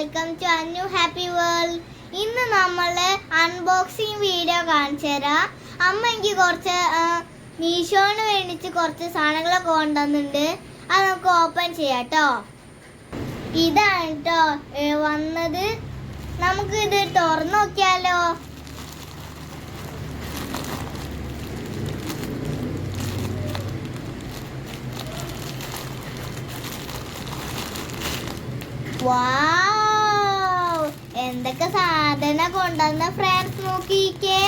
Welcome to അന്നു happy world. ഇന്ന് നമ്മൾ അൺബോക്സിങ് വീഡിയോ കാണിച്ചു തരാം. അമ്മ എനിക്ക് കുറച്ച് മീഷോന് വേണ്ടിച്ച് കുറച്ച് സാധനങ്ങളൊക്കെ കൊണ്ടുവന്നിട്ടുണ്ട്. അത് നമുക്ക് ഓപ്പൺ ചെയ്യാം കേട്ടോ. ഇതാണ് കേട്ടോ വന്നത്. നമുക്ക് ഇത് തുറന്നു നോക്കിയാലോ. വാവ്, എന്തൊക്കെ സാധനം കൊണ്ടുവന്ന ഫ്രണ്ട്സ്, നോക്കിക്കേ.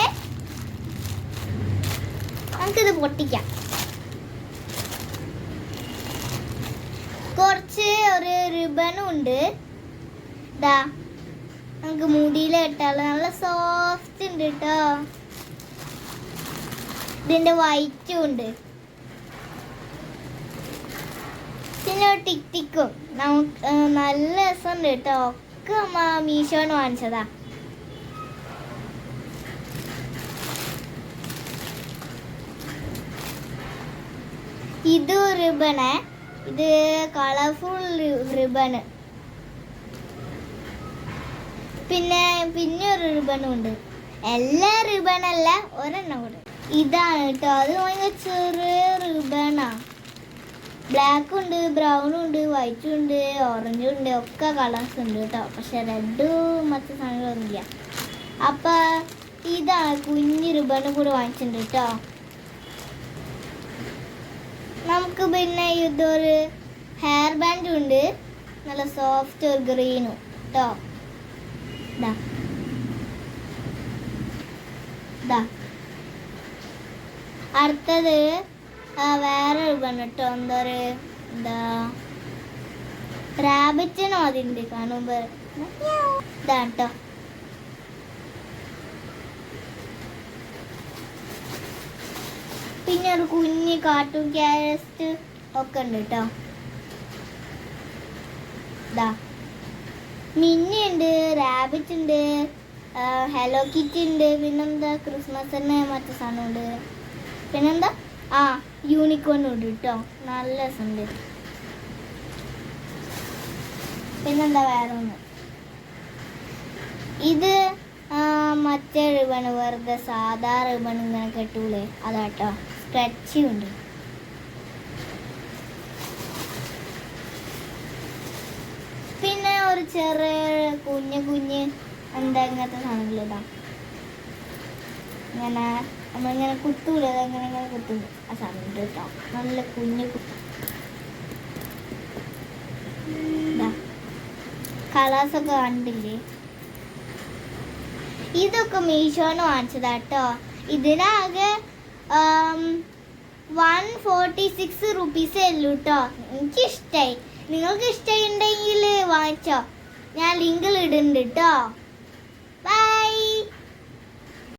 നമുക്കിത് പൊട്ടിക്കാം. കുറച്ച് ഒരു റിബണും ഉണ്ട്. ഇതാ നമുക്ക് മുടിയിൽ ഇട്ടാലോ. നല്ല സോഫ്റ്റ് ഉണ്ട് കേട്ടോ. ഇതിന്റെ വൈറ്റും ഉണ്ട്. പിന്നെ ടിക് ടിക്കും നമുക്ക് നല്ല രസമുണ്ട് കേട്ടോ. ഒക്കെ അമ്മ മീഷോന്ന് വാങ്ങിച്ചതാ. ഇത് റിബണ്, ഇത് കളർഫുൾ റിബണ്. പിന്നെ ഒരു റിബണും ഉണ്ട്. എല്ലാ റിബണല്ല, ഒരെണ്ണം കൂടെ. ഇതാണ് കേട്ടോ. അത് ഭയങ്കര ചെറിയ റിബണാ. ബ്ലാക്ക് ഉണ്ട്, ബ്രൗണും ഉണ്ട്, വൈറ്റും ഉണ്ട്, ഓറഞ്ചും ഉണ്ട്. ഒക്കെ കളേഴ്സ് ഉണ്ട് കേട്ടോ. പക്ഷെ റെഡും മറ്റു സാധനങ്ങളൊന്നുമില്ല. അപ്പം ഇതാണ് കുഞ്ഞ് റിബണും കൂടെ വാങ്ങിച്ചിട്ടുണ്ട് കേട്ടോ. നമുക്ക് പിന്നെ ഇതൊരു ഹെയർ ബാൻഡും ഉണ്ട്. നല്ല സോഫ്റ്റ് ഒരു ഗ്രീനും കേട്ടോ. അടുത്തത് വേറെ റിബൺ കേട്ടോ. എന്താ റാബിറ്റിനോ അതിൻ്റെ കാണുമ്പോ. ഇതാണ് കേട്ടോ. പിന്നെ ഒരു കുഞ്ഞ് കാർട്ടൂൺ ക്യാരറ്റ് ഒക്കെ ഉണ്ട് കേട്ടോ. മിന്നി ഉണ്ട്, റാബിറ്റ് ഉണ്ട്, ഹലോ കിറ്റി ഉണ്ട്. പിന്നെന്താ ക്രിസ്മസിന് മറ്റു സാധനം ഉണ്ട്. പിന്നെന്താ യൂണിക്കോണും ഉണ്ട് കേട്ടോ. നല്ല രസമുണ്ട്. പിന്നെന്താ വേറെ ഒന്ന്. ഇത് മറ്റേ റിബണ്, വെറുതെ സാധാ റിബൺ ഇങ്ങനെ കെട്ടൂലേ, അതാട്ടോ. സ്ട്രെച്ചും ഉണ്ട്. പിന്നെ ഒരു ചെറിയ കുഞ്ഞ് എന്താ ഇങ്ങനത്തെ സാധനങ്ങളിതാ. ഇങ്ങനെ നമ്മളിങ്ങനെ കുത്തൂല, ഇങ്ങനെ കുത്തൂല. ആ സാധനം ഉണ്ട് കേട്ടോ. നല്ല കുഞ്ഞ് കളേഴ്സൊക്കെ കണ്ടില്ലേ. ഇതൊക്കെ മീഷോന്ന് വാങ്ങിച്ചതാ കേട്ടോ. ഇതിനാകെ 146 റുപ്പീസേ ഉള്ളൂ കേട്ടോ. എനിക്കിഷ്ടമായി. നിങ്ങൾക്ക് ഇഷ്ടമുണ്ടെങ്കിൽ വാങ്ങിച്ചോ. ഞാൻ ലിങ്കിൽ ഇടുന്നുണ്ട് കേട്ടോ.